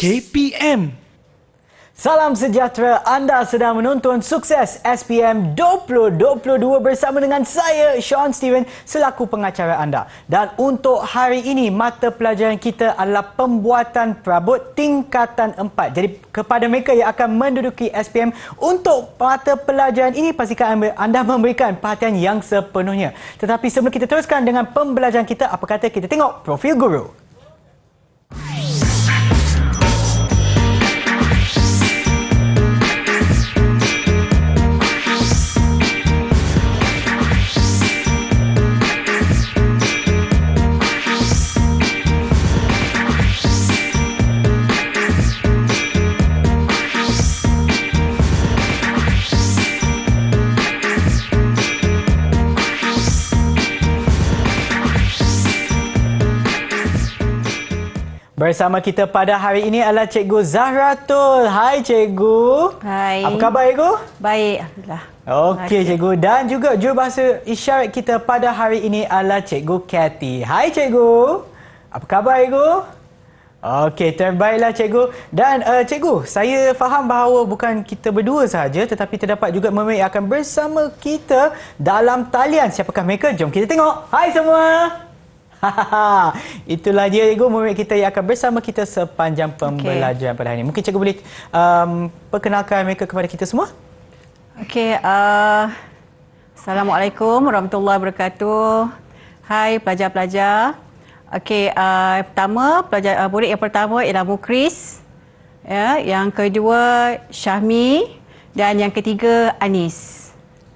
KPM. Salam sejahtera, anda sedang menonton Sukses SPM 2022 bersama dengan saya, Sean Steven, selaku pengacara anda. Dan untuk hari ini, mata pelajaran kita adalah pembuatan perabot tingkatan 4. Jadi kepada mereka yang akan menduduki SPM, untuk mata pelajaran ini, pastikan anda memberikan perhatian yang sepenuhnya. Tetapi sebelum kita teruskan dengan pembelajaran kita, apa kata kita tengok profil guru. Bersama kita pada hari ini adalah Cikgu Zahratul. Hai Cikgu. Hai. Apa khabar Cikgu? Baik, alhamdulillah. Okey Cikgu. Dan juga jurubahasa isyarat kita pada hari ini adalah Cikgu Kathy. Hai Cikgu. Apa khabar Cikgu? Okey, terbaiklah Cikgu. Dan Cikgu, saya faham bahawa bukan kita berdua sahaja tetapi terdapat juga mereka yang akan bersama kita dalam talian. Siapakah mereka? Jom kita tengok. Hai semua. Itulah dia Cikgu, murid kita yang akan bersama kita sepanjang pembelajaran pada hari ini. Mungkin Cikgu boleh perkenalkan mereka kepada kita semua? Okey, Assalamualaikum warahmatullahi wabarakatuh. Hai pelajar-pelajar. Okey, pertama murid yang pertama ialah Mukris. Ya, yang kedua Syahmi dan yang ketiga Anis.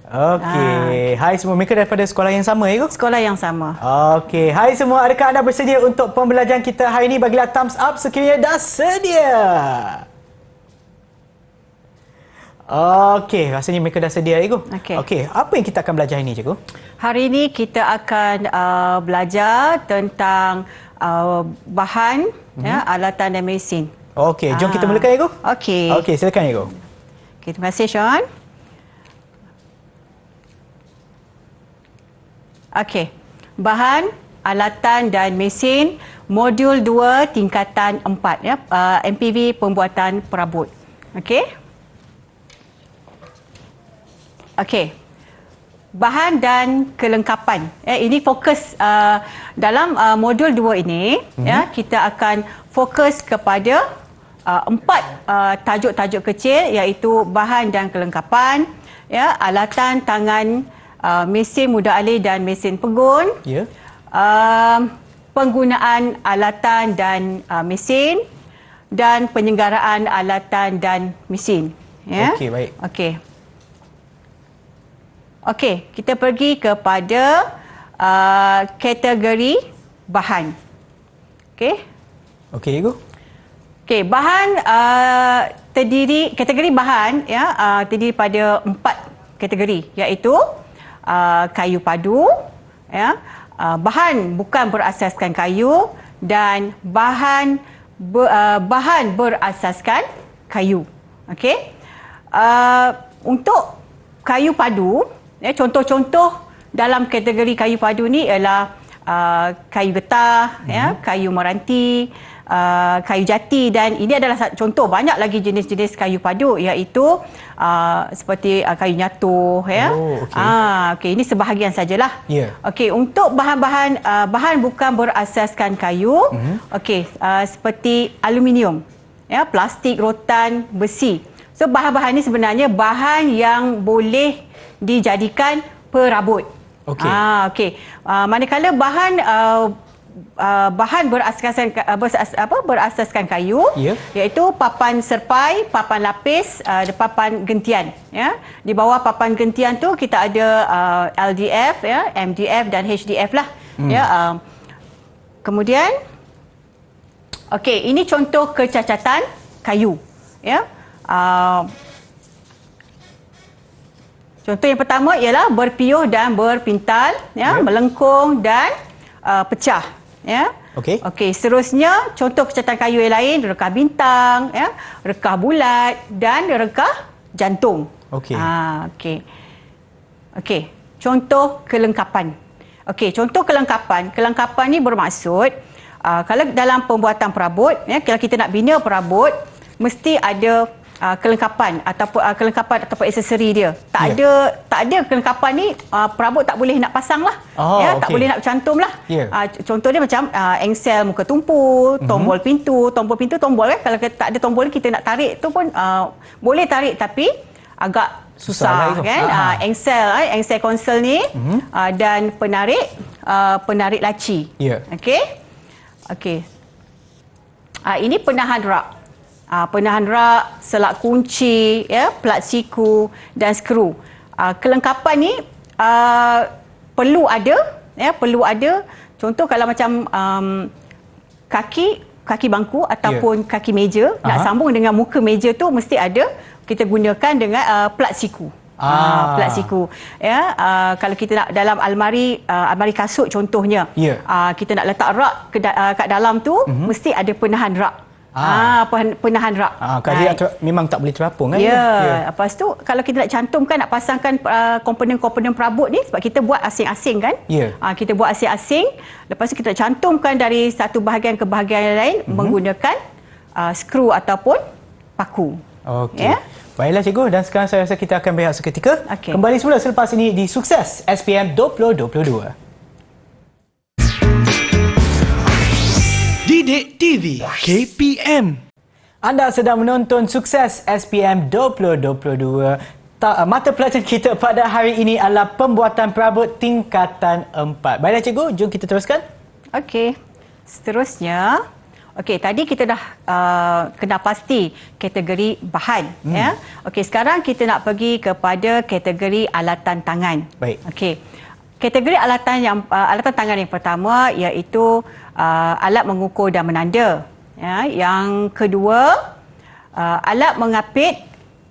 Okey. Hai semua, mereka daripada sekolah yang sama ya? Sekolah yang sama. Okey. Hai semua, adakah anda bersedia untuk pembelajaran kita hari ini? Bagilah thumbs up sekiranya dah sedia. Okey, rasanya mereka dah sedia Cikgu. Okey, apa yang kita akan belajar ini Cikgu? Hari ini kita akan belajar tentang bahan, ya, alatan dan mesin. Okey, jom kita mulakan Cikgu. Okey. Okey, silakan Cikgu. Okay, terima kasih Sean. Okey, bahan, alatan dan mesin, modul 2 tingkatan 4, ya, MPV pembuatan perabot. Okey. Okey. Bahan dan kelengkapan. Ini fokus dalam modul 2 ini, ya, kita akan fokus kepada 4 tajuk-tajuk kecil, iaitu bahan dan kelengkapan, ya, alatan tangan, mesin mudah alih dan mesin pegun, penggunaan alatan dan mesin, dan penyelenggaraan alatan dan mesin. Ya? Okey, baik. Okey, kita pergi kepada kategori bahan. Okey. Okey, Cikgu. Okey, bahan kategori bahan, ya, terdiri pada 4 kategori, iaitu kayu padu, ya, bahan bukan berasaskan kayu, dan bahan berasaskan kayu. Okey. Untuk kayu padu, ya, contoh-contoh dalam kategori kayu padu ni ialah kayu getah, ya, kayu meranti, kayu jati, dan ini adalah contoh banyak lagi jenis-jenis kayu padu, iaitu seperti kayu nyatu, ya. Okey, ini sebahagian sajalah. Okey, untuk bahan-bahan bahan bukan berasaskan kayu, okey, seperti aluminium, ya, plastik, rotan, besi. So bahan-bahan ini sebenarnya bahan yang boleh dijadikan perabot. Okey. Okey. Manakala bahan berasaskan kayu, iaitu papan serpai, papan lapis, papan gentian, ya. Di bawah papan gentian tu kita ada LDF, ya, MDF dan HDF lah, ya. Kemudian okey, ini contoh kecacatan kayu, ya. Contoh yang pertama ialah berpiuh dan berpintal, ya, melengkung dan pecah, ya. Okey, seterusnya contoh kecacatan kayu yang lain, rekah bintang, ya, rekah bulat dan rekah jantung. Okey. Contoh kelengkapan. Okey, contoh kelengkapan. Kelengkapan ni bermaksud kalau dalam pembuatan perabot, kalau kita nak bina perabot, mesti ada kelengkapan ataupun aksesori dia. Tak ada kelengkapan ni, perabot tak boleh nak pasang lah. Tak boleh nak cantum lah. Contoh dia macam engsel muka tumpu, tombol pintu, tombol kan. Kalau tak ada tombol kita nak tarik tu pun boleh tarik tapi agak susah kan. Engsel konsol ni dan penarik laci. Okey. Ini penahan rak. Penahan rak, selak kunci, plat siku dan skru. Kelengkapan ni perlu ada. Contoh kalau macam kaki bangku ataupun kaki meja nak sambung dengan muka meja tu mesti ada. Kita gunakan dengan plat siku. Plat siku. Kalau kita nak dalam almari kasut contohnya, kita nak letak rak kat dalam tu mesti ada penahan rak. Penahan rak. Kalau dia memang tak boleh terapung kan? Lepas tu kalau kita nak cantumkan, nak pasangkan komponen-komponen perabot ni, sebab kita buat asing-asing kan? Kita buat asing-asing. Lepas tu kita nak cantumkan dari satu bahagian ke bahagian lain menggunakan skru ataupun paku. Baiklah cikgu, dan sekarang saya rasa kita akan berehat seketika. Kembali semula selepas ini di Sukses SPM 2022. Didik TV KPM. Anda sedang menonton Sukses SPM 2022. Mata pelajaran kita pada hari ini adalah pembuatan perabot tingkatan 4. Baiklah cikgu, jom kita teruskan. Seterusnya, tadi kita dah kena pasti kategori bahan. Sekarang kita nak pergi kepada kategori alatan tangan. Baik. Kategori alatan tangan yang pertama iaitu alat mengukur dan menanda. Yang kedua, alat mengapit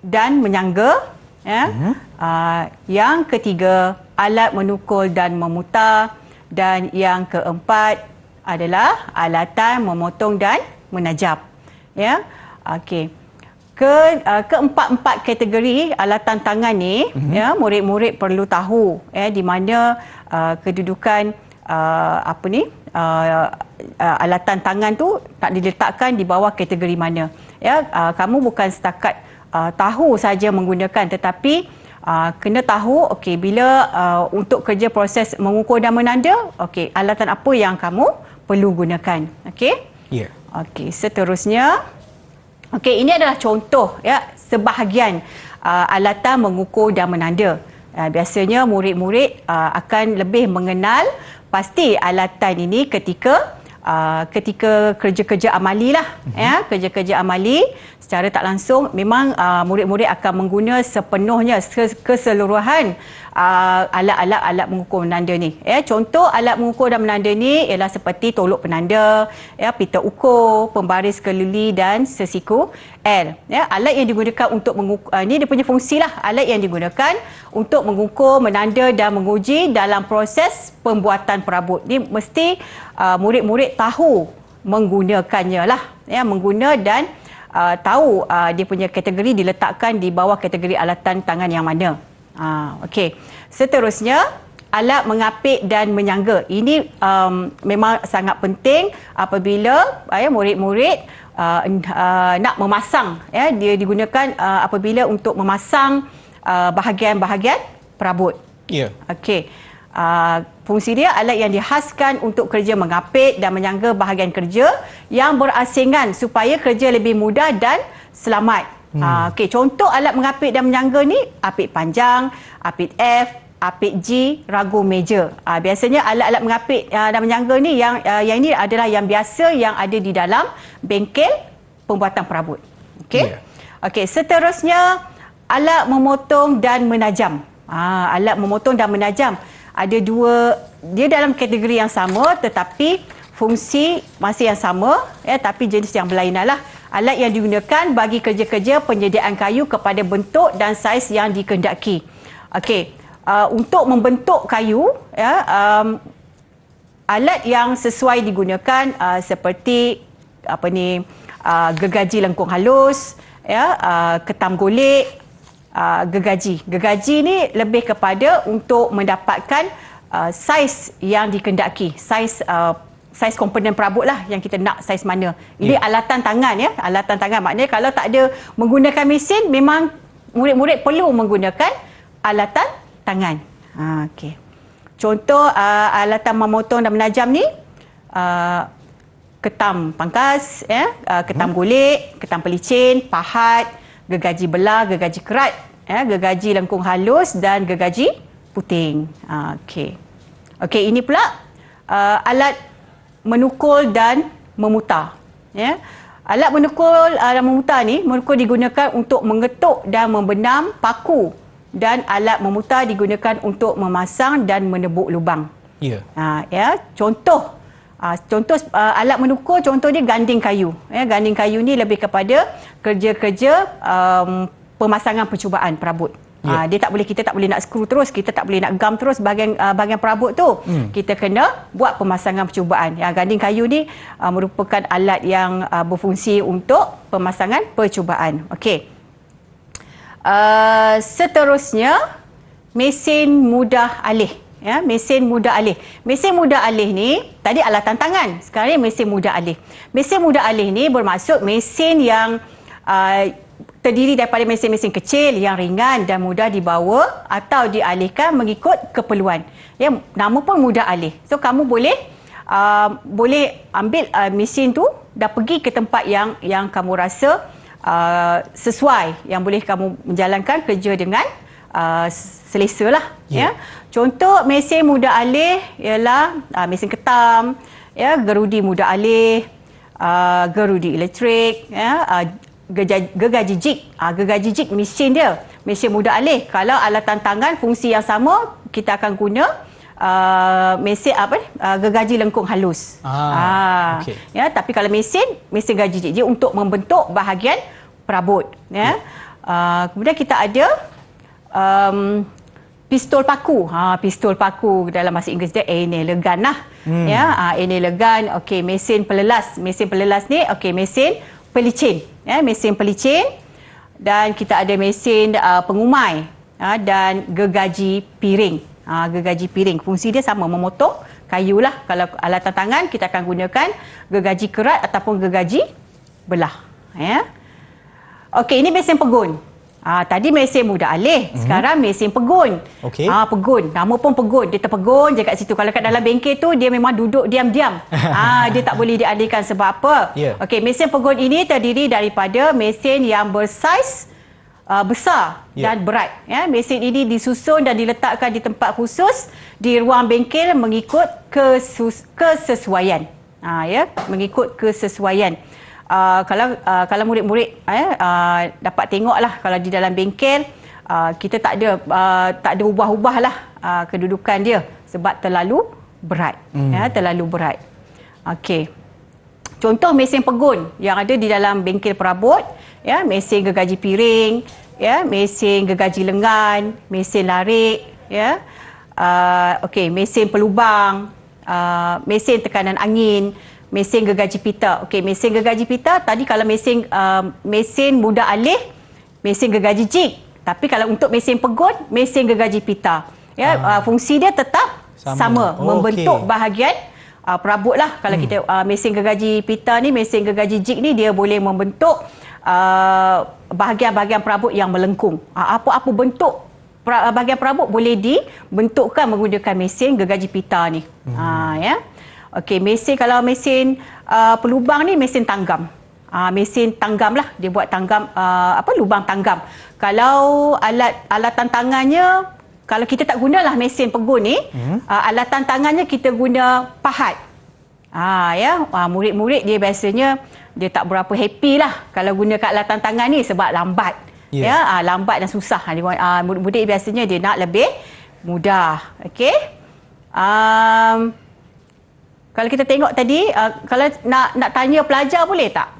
dan menyangga. Yang ketiga, alat menukul dan memutar. Dan yang keempat adalah alatan memotong dan menajam. Keempat-empat kategori alatan tangan ni, murid-murid perlu tahu di mana kedudukan alatan tangan tu tak diletakkan di bawah kategori mana. Kamu bukan setakat tahu saja menggunakan, tetapi kena tahu bila untuk kerja proses mengukur dan menanda, alatan apa yang kamu perlu gunakan. Seterusnya, ini adalah contoh sebahagian alatan mengukur dan menanda. Biasanya murid-murid akan lebih mengenal pasti alatan ini ketika kerja-kerja amali lah. Kerja-kerja amali secara tak langsung memang murid-murid akan mengguna sepenuhnya, keseluruhan alat mengukur menanda ni. Contoh alat mengukur dan menanda ni ialah seperti tolok penanda, pita ukur, pembaris kelili dan sesiku L. Alat yang digunakan untuk mengukur, ni dia punya fungsi lah. Alat yang digunakan untuk mengukur, menanda dan menguji dalam proses pembuatan perabot. Ni mesti murid-murid tahu menggunakannya lah. Mengguna dan tahu dia punya kategori diletakkan di bawah kategori alatan tangan yang mana. Seterusnya, alat mengapit dan menyangga. Ini memang sangat penting apabila murid-murid nak memasang. Dia digunakan apabila untuk memasang bahagian-bahagian perabot. Fungsi dia alat yang dihaskan untuk kerja mengapit dan menyangga bahagian kerja yang berasingan supaya kerja lebih mudah dan selamat. Contoh alat mengapit dan menyangga ni, apit panjang, apit F, apit G, ragu meja. Biasanya alat-alat mengapit dan menyangga ni yang ini adalah yang biasa yang ada di dalam bengkel pembuatan perabot. Seterusnya, alat memotong dan menajam. Alat memotong dan menajam ada dua, dia dalam kategori yang sama tetapi fungsi masih yang sama, tapi jenis yang berlainan lah. Alat yang digunakan bagi kerja-kerja penyediaan kayu kepada bentuk dan saiz yang dikehendaki. Untuk membentuk kayu, alat yang sesuai digunakan seperti gergaji lengkung halus, ketam golek, gergaji. Gergaji ni lebih kepada untuk mendapatkan saiz yang dikehendaki, saiz saiz komponen perabot lah yang kita nak saiz mana. Ini alatan tangan ya, alatan tangan. Maknanya kalau tak ada menggunakan mesin, memang murid-murid perlu menggunakan alatan tangan. Okey. Contoh alatan memotong dan menajam ni, ketam pangkas, ketam golek, ketam pelicin, pahat, gergaji belah, gergaji kerat, gergaji lengkung halus dan gergaji puting. Okey. Okey, ini pula alat menukul dan memutar. Ya. Alat menukul dan memutar ni, menukul digunakan untuk mengetuk dan membenam paku, dan alat memutar digunakan untuk memasang dan menebuk lubang. Ya. Ya, contoh alat menukul, contoh dia ganding kayu. Ya, ganding kayu ni lebih kepada kerja-kerja pemasangan percubaan perabot. Dia kita tak boleh nak skru terus, kita tak boleh nak gam terus bahagian perabot tu. Kita kena buat pemasangan percubaan. Ganding kayu ni merupakan alat yang berfungsi untuk pemasangan percubaan. Okey. Seterusnya, mesin mudah alih. Ya, mesin mudah alih. Mesin mudah alih ni tadi alatan tangan, sekarang ni mesin mudah alih. Mesin mudah alih ni bermaksud mesin yang terdiri daripada mesin-mesin kecil yang ringan dan mudah dibawa atau dialihkan mengikut keperluan. Ya, nama pun mudah alih. So kamu boleh ambil mesin tu dan pergi ke tempat yang kamu rasa sesuai, yang boleh kamu menjalankan kerja dengan selesa lah. Ya. Contoh mesin mudah alih ialah mesin ketam, ya, gerudi mudah alih, gerudi elektrik, ya, gergaji jig. Gergaji jig mesin dia, mesin mudah alih. Kalau alatan tangan fungsi yang sama, kita akan guna mesin gergaji lengkung halus. Okay. Ya, tapi kalau mesin gergaji jig dia untuk membentuk bahagian perabot. Ya. Kemudian kita ada pistol paku. Pistol paku dalam bahasa Inggeris dia nail gun lah. Ya, nail gun. Okey, mesin pelelas. Mesin pelelas ni mesin pelicin. Ya, mesin pelicin, dan kita ada mesin pengumai, dan gergaji piring. Gergaji piring fungsi dia sama, memotong kayu lah. Kalau alatan tangan kita akan gunakan gergaji kerat ataupun gergaji belah. Ya. Okey, ini mesin pegun. Tadi mesin mudah alih, sekarang mesin pegun. Okey. Pegun, nama pun pegun. Dia terpegun je kat situ. Kalau kat dalam bengkel tu dia memang duduk diam-diam. Dia tak boleh dialihkan sebab apa? Yeah. Okey, mesin pegun ini terdiri daripada mesin yang bersaiz besar dan berat. Ya, mesin ini disusun dan diletakkan di tempat khusus di ruang bengkel mengikut kesesuaian. Ya, mengikut kesesuaian. Kalau murid-murid dapat tengoklah, kalau di dalam bengkel kita tak ada ubah-ubah lah kedudukan dia sebab terlalu berat. Ya, terlalu berat. Okey. Contoh mesin pegun yang ada di dalam bengkel perabot, ya, mesin gergaji piring, ya, mesin gergaji lengan, mesin larik, ya. Okey, mesin pelubang, mesin tekanan angin, mesin gergaji pita. Okey, mesin gergaji pita tadi kalau mesin mudah alih, mesin gergaji jig. Tapi kalau untuk mesin pegun, mesin gergaji pita. Ya, fungsi dia tetap sama membentuk bahagian perabot lah. Kalau kita mesin gergaji pita ni, mesin gergaji jig ni dia boleh membentuk bahagian-bahagian perabot yang melengkung. Apa-apa bentuk bahagian perabot boleh dibentukkan menggunakan mesin gergaji pita ni. Ya. Okey, kalau mesin pelubang ni mesin tanggam. Mesin tanggam lah, dia buat tanggam lubang tanggam. Kalau alatan tangannya, kalau kita tak gunalah mesin pegun ni, alatan tangannya kita guna pahat. Ya, murid-murid dia biasanya dia tak berapa happy lah kalau gunakan alatan tangan ni sebab lambat. Ya, lambat dan susah. Murid-murid biasanya dia nak lebih mudah. Okey. Kalau kita tengok tadi, kalau nak tanya pelajar boleh tak?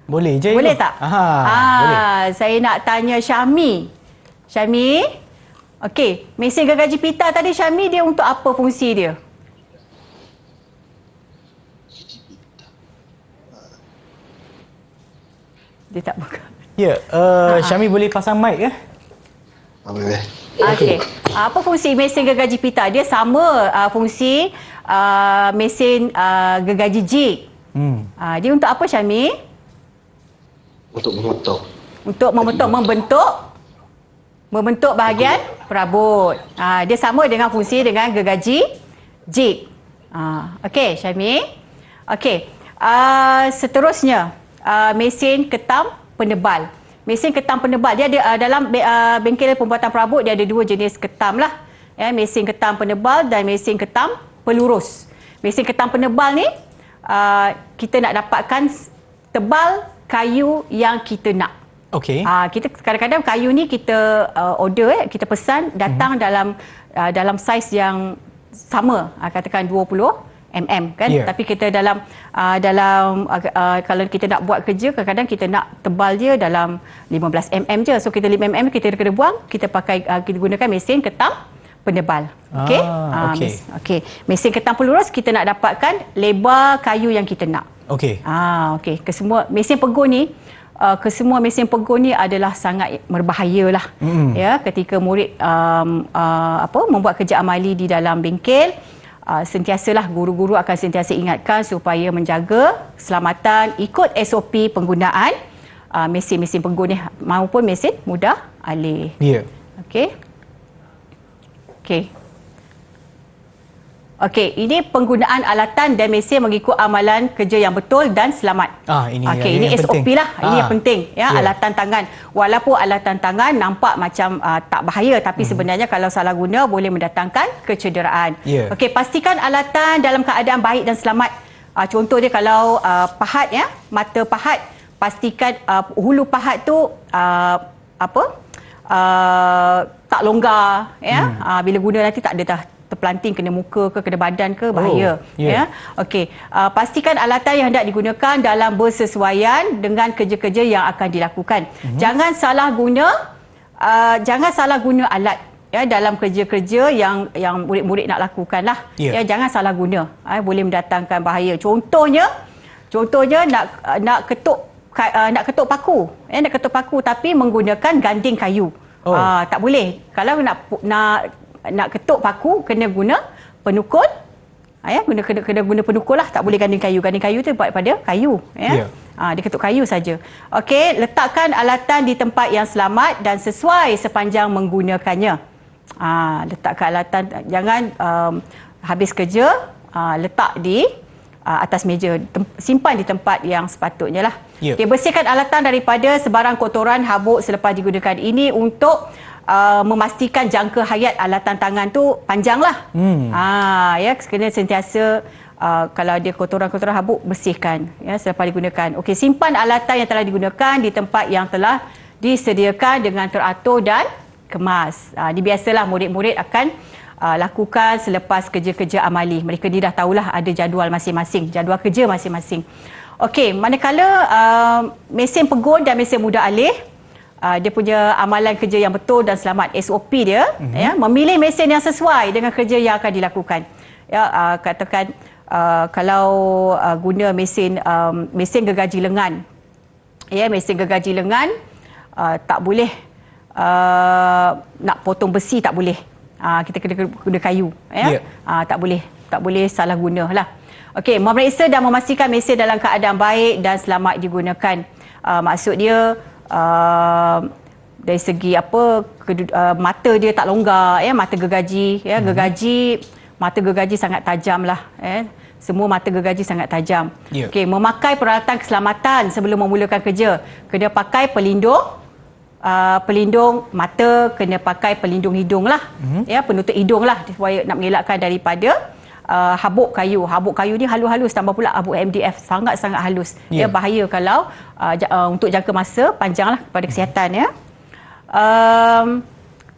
Boleh je. Boleh tak? Boleh. Saya nak tanya Syami. Syami, okey, mesin gergaji pita tadi Syami dia untuk apa fungsi dia? Dia tak buka. Ya, Syami boleh pasang mic ke? Boleh. Okey. Apa fungsi mesin gergaji pita? Dia sama fungsi mesin gergaji jig. Dia untuk apa, Syami? Untuk memotong. Untuk membentuk bahagian perabot. Dia sama dengan fungsi dengan gergaji jig. Okey, Syami. Okey. Seterusnya, mesin ketam penebal. Mesin ketam penebal, dia ada dalam bengkel pembuatan perabot, dia ada dua jenis ketam lah. Ya, mesin ketam penebal dan mesin ketam pelurus. Mesin ketam penebal ni, kita nak dapatkan tebal kayu yang kita nak. Okey. Kita kadang-kadang kayu ni kita order, kita pesan datang dalam saiz yang sama, katakan 20 mm kan, tapi kita dalam kalau kita nak buat kerja, kadang-kadang kita nak tebal dia dalam 15 mm je, so kita 5 mm kita kena buang, kita gunakan mesin ketam penebal. Okey. Okey. Mesin ketam pelurus, kita nak dapatkan lebar kayu yang kita nak. Okey. Okey. Kesemua mesin pegun ni, kesemua mesin pegun ni adalah sangat berbahaya lah. Ya, ketika murid membuat kerja amali di dalam bengkel, sentiasalah guru-guru akan sentiasa ingatkan supaya menjaga keselamatan, ikut SOP penggunaan mesin-mesin pegun ni maupun mesin mudah alih. Ya. Okey. Okey, ini penggunaan alatan dan mesin mengikut amalan kerja yang betul dan selamat. Ini SOP penting lah. Ini yang penting ya, alatan tangan. Walaupun alatan tangan nampak macam tak bahaya, tapi sebenarnya kalau salah guna boleh mendatangkan kecederaan. Okey, pastikan alatan dalam keadaan baik dan selamat. Contoh dia kalau pahat ya, mata pahat, pastikan hulu pahat tu tak longgar ya. Bila guna nanti tak ada dah terpelanting kena muka ke, kena badan ke, bahaya. Ya. Okey, pastikan alatan yang hendak digunakan dalam bersesuaian dengan kerja-kerja yang akan dilakukan. Jangan salah guna alat ya dalam kerja-kerja yang murid-murid nak lakukan lah. Ya, jangan salah guna. Boleh mendatangkan bahaya. Contohnya nak ketuk paku. Nak ketuk paku tapi menggunakan ganding kayu. Tak boleh. Kalau nak ketuk paku kena guna penukul. Kena guna penukul lah, tak boleh ganding kayu. Ganding kayu tu buat pada kayu ya. Dia ketuk kayu saja. Okey, letakkan alatan di tempat yang selamat dan sesuai sepanjang menggunakannya. Letakkan alatan, jangan habis kerja letak di atas meja, simpan di tempat yang sepatutnya lah. Okay, bersihkan alatan daripada sebarang kotoran, habuk selepas digunakan. Ini untuk memastikan jangka hayat alatan tangan tu panjang lah. Ya, kena sentiasa kalau ada kotoran-kotoran habuk, bersihkan ya selepas digunakan. Okey, simpan alatan yang telah digunakan di tempat yang telah disediakan dengan teratur dan kemas. Ini biasalah murid-murid akan lakukan selepas kerja-kerja amali. Mereka ni dah tahulah ada jadual masing-masing, jadual kerja masing-masing. Okey, manakala mesin pegun dan mesin mudah alih, dia punya amalan kerja yang betul dan selamat, SOP dia ya, memilih mesin yang sesuai dengan kerja yang akan dilakukan. Ya, katakan kalau guna mesin gergaji lengan. Ya, mesin gergaji lengan tak boleh nak potong besi, tak boleh. Kita kena guna kayu ya. Tak boleh salah gunalah. Okey, memeriksa dan memastikan mesin dalam keadaan baik dan selamat digunakan. Maksud dia dari segi mata dia tak longgar ya, mata gergaji ya, mata gergaji sangat tajam lah semua mata gergaji sangat tajam. Okey, memakai peralatan keselamatan sebelum memulakan kerja. Kena pakai pelindung mata, kena pakai pelindung hidung lah ya, penutup hidung lah, supaya nak mengelakkan daripada habuk kayu. Habuk kayu ni halus-halus, tambah pula habuk MDF sangat-sangat halus. Ya, bahaya kalau untuk jangka masa panjang lah kepada kesihatan ya.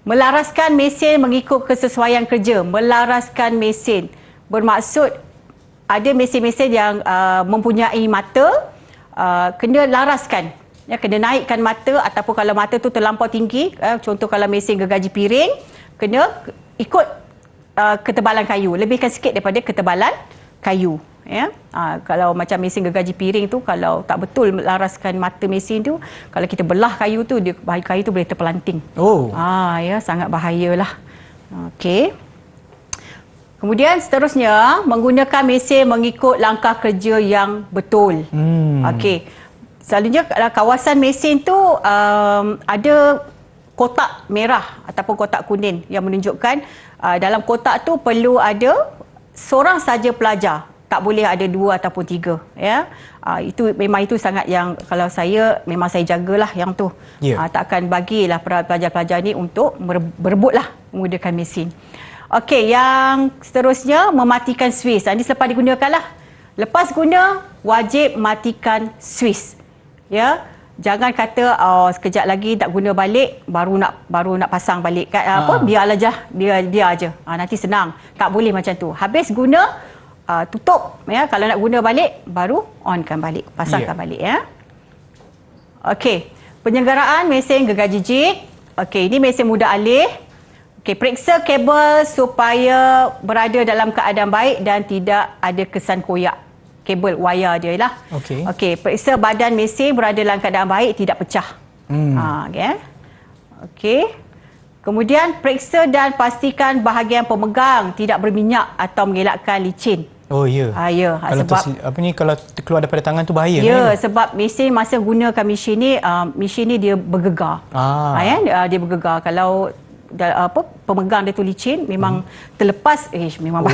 Melaraskan mesin mengikut kesesuaian kerja. Melaraskan mesin bermaksud ada mesin-mesin yang mempunyai mata, kena laraskan. Ya, kena naikkan mata, ataupun kalau mata tu terlampau tinggi, contoh kalau mesin gergaji piring, kena ikut ketebalan kayu, lebihkan sikit daripada ketebalan kayu ya. Kalau macam mesin gergaji piring tu, kalau tak betul laraskan mata mesin tu, kalau kita belah kayu tu, kayu tu boleh terpelanting. Ya, sangat bahayalah. Okey. Kemudian seterusnya, menggunakan mesin mengikut langkah kerja yang betul. Okey. Selalunya kawasan mesin tu ada kotak merah ataupun kotak kuning yang menunjukkan dalam kotak tu perlu ada seorang saja pelajar. Tak boleh ada 2 ataupun 3, ya. Itu memang itu sangat yang kalau saya memang saya jagalah yang tu. Takkan bagilah pelajar-pelajar ni untuk berebutlah menggunakan mesin. Okey, yang seterusnya mematikan Swiss. Ini selepas digunakanlah. Lepas guna wajib matikan Swiss. Ya. Jangan kata sekejap lagi tak guna balik baru nak pasang balik kat biarlah dia aja. Nanti senang. Tak boleh macam tu. Habis guna tutup, ya. Kalau nak guna balik baru onkan balik, pasangkan balik, ya. Okey, penyelenggaraan mesin gegar jijik. Okey, ini mesin mudah alih. Okey, periksa kabel supaya berada dalam keadaan baik dan tidak ada kesan koyak. Kabel wire dia lah. Okey, periksa badan mesin berada dalam keadaan baik, tidak pecah. Okey. Kemudian periksa dan pastikan bahagian pemegang tidak berminyak atau mengelakkan licin. Oh ya. Ya, Kalau kalau keluar daripada tangan tu bahaya. Ya, sebab mesin masa gunakan mesin ni dia bergegar. Dia bergegar. Kalau pemegang dia tu licin, memang terlepas, memang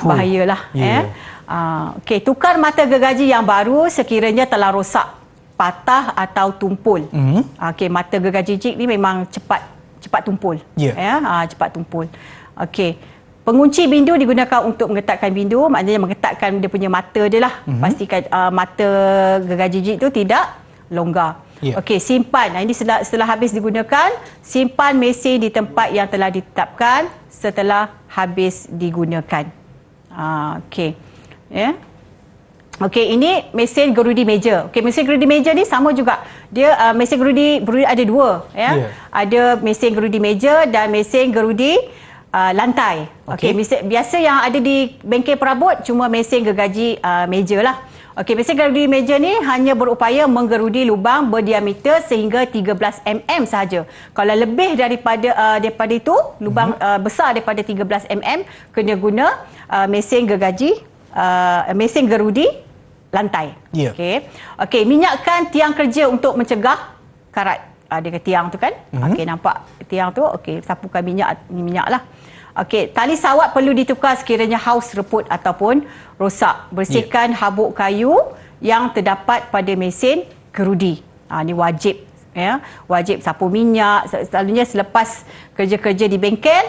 bahayalah. Okey, tukar mata gergaji yang baru sekiranya telah rosak, patah atau tumpul. Okey, mata gergaji jijik ni memang cepat tumpul. Cepat tumpul. Okey. Pengunci bindu digunakan untuk mengetatkan bindu, maknanya mengetatkan dia punya mata dia lah. Pastikan mata gergaji jijik tu tidak longgar. Okey, simpan. Ini setelah habis digunakan, simpan mesin di tempat yang telah ditetapkan setelah habis digunakan. Okey. Ya. Okey, ini mesin gerudi meja. Okey, mesin gerudi meja ni sama juga. Dia mesin gerudi ada 2, ya. Ada mesin gerudi meja dan mesin gerudi lantai. Okey, biasa yang ada di bengkel perabot cuma mesin gergaji meja lah. Okey, mesin gerudi meja ni hanya berupaya menggerudi lubang berdiameter sehingga 13 mm sahaja. Kalau lebih daripada itu, lubang besar daripada 13 mm, kena guna mesin gergaji mesin gerudi lantai. Okey, minyakkan tiang kerja untuk mencegah karat. Dia tiang tu kan. Okey, nampak tiang tu. Okey, sapukan minyak lah. Okey, tali sawat perlu ditukar sekiranya haus reput ataupun rosak. Bersihkan habuk kayu yang terdapat pada mesin gerudi. Ini wajib, ya. Wajib sapu minyak. Selalunya selepas kerja-kerja di bengkel,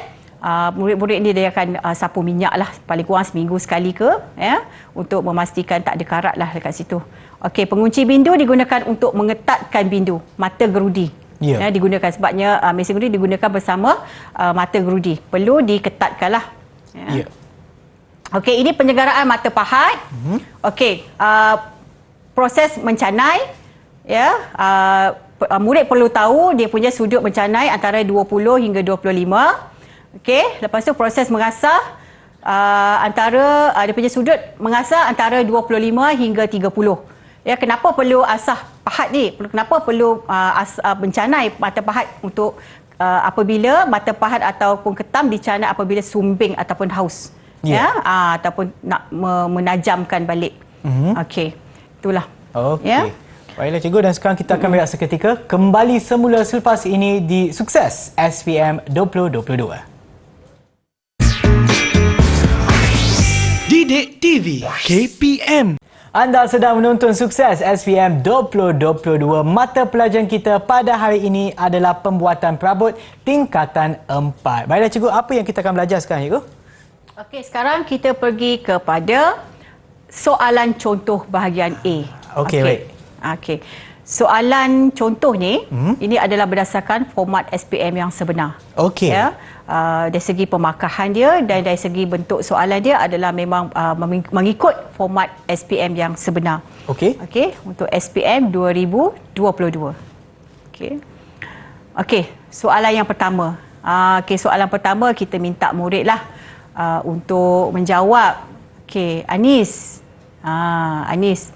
murid-murid ni dia akan sapu minyak lah, paling kurang seminggu sekali ya, untuk memastikan tak ada karat lah dekat situ. Okey, pengunci bindu digunakan untuk mengetatkan bindu mata gerudi. Ya, digunakan sebabnya mesin gerudi digunakan bersama mata gerudi. Perlu diketatkan lah. Ya. Okey, ini penyelenggaraan mata pahat. Okey, proses mencanai, ya. Murid perlu tahu dia punya sudut mencanai antara 20 hingga 25. Okey, lepas tu proses mengasah dia punya sudut mengasah antara 25 hingga 30. Ya, kenapa perlu asah pahat ni? Kenapa perlu mencanai mata pahat untuk apabila mata pahat ataupun ketam dicanai apabila sumbing ataupun haus. Ya, ataupun nak menajamkan balik. Okey. Itulah. Okey. Ya. Baiklah cikgu, dan sekarang kita akan berehat seketika. Kembali semula selepas ini di Sukses SPM 2022. Didik TV KPM. Anda sedang menonton Sukses SPM 2022. Mata pelajaran kita pada hari ini adalah pembuatan perabot tingkatan 4. Baiklah cikgu, apa yang kita akan belajar sekarang cikgu? Okey, sekarang kita pergi kepada soalan contoh bahagian A. Okey, baik. Okey. Soalan contoh ni, ini adalah berdasarkan format SPM yang sebenar. Okey. Ya. Dari segi pemakahan dia dan dari segi bentuk soalan dia adalah memang mengikut format SPM yang sebenar. Okey. Okey, untuk SPM 2022. Okey. Okey, soalan yang pertama. Okey, soalan pertama kita minta murid lah untuk menjawab. Okey, Anis. Anis.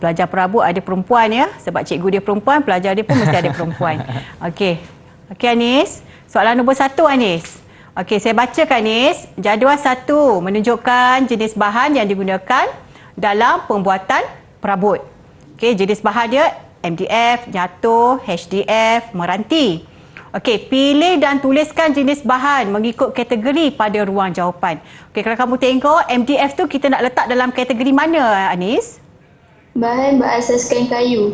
Pelajar perabot ada perempuan, ya. Sebab cikgu dia perempuan, pelajar dia pun mesti ada perempuan. Okey. Okey Anis. Soalan nombor 1 Anis. Okey, saya bacakan Nis. Jadual 1 menunjukkan jenis bahan yang digunakan dalam pembuatan perabot. Okey, jenis bahan dia MDF, nyatu, HDF, meranti. Okey, pilih dan tuliskan jenis bahan mengikut kategori pada ruang jawapan. Okey, kalau kamu tengok MDF tu kita nak letak dalam kategori mana, Anis? Bahan berasaskan kayu.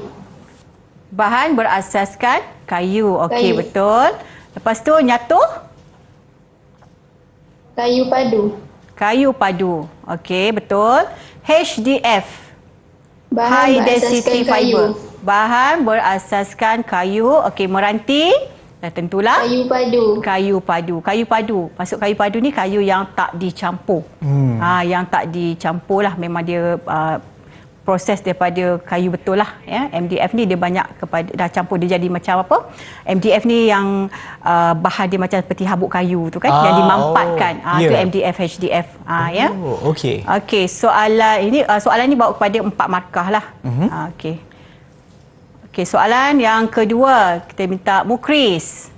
Bahan berasaskan kayu. Okey, Kayu. betul. Lepas tu nyatu? Kayu padu. Kayu padu. Okey, betul. HDF. Bahan High berasaskan density kayu. fiber. Bahan berasaskan kayu. Okey, meranti. Dah tentulah. Kayu padu. Kayu padu. Kayu padu. Maksud kayu padu ni kayu yang tak dicampur. Yang tak dicampur lah. Memang dia proses daripada kayu betul lah. Ya. MDF ni dia banyak kepada dah campur, dia jadi macam apa? MDF ni yang bahan dia macam seperti habuk kayu tu kan, yang dimampatkan. Itu MDF, HDF. Ya. Okey. Okey, soalan ni bawa kepada 4 markah lah. Okey. Okey, soalan yang kedua kita minta Mukris.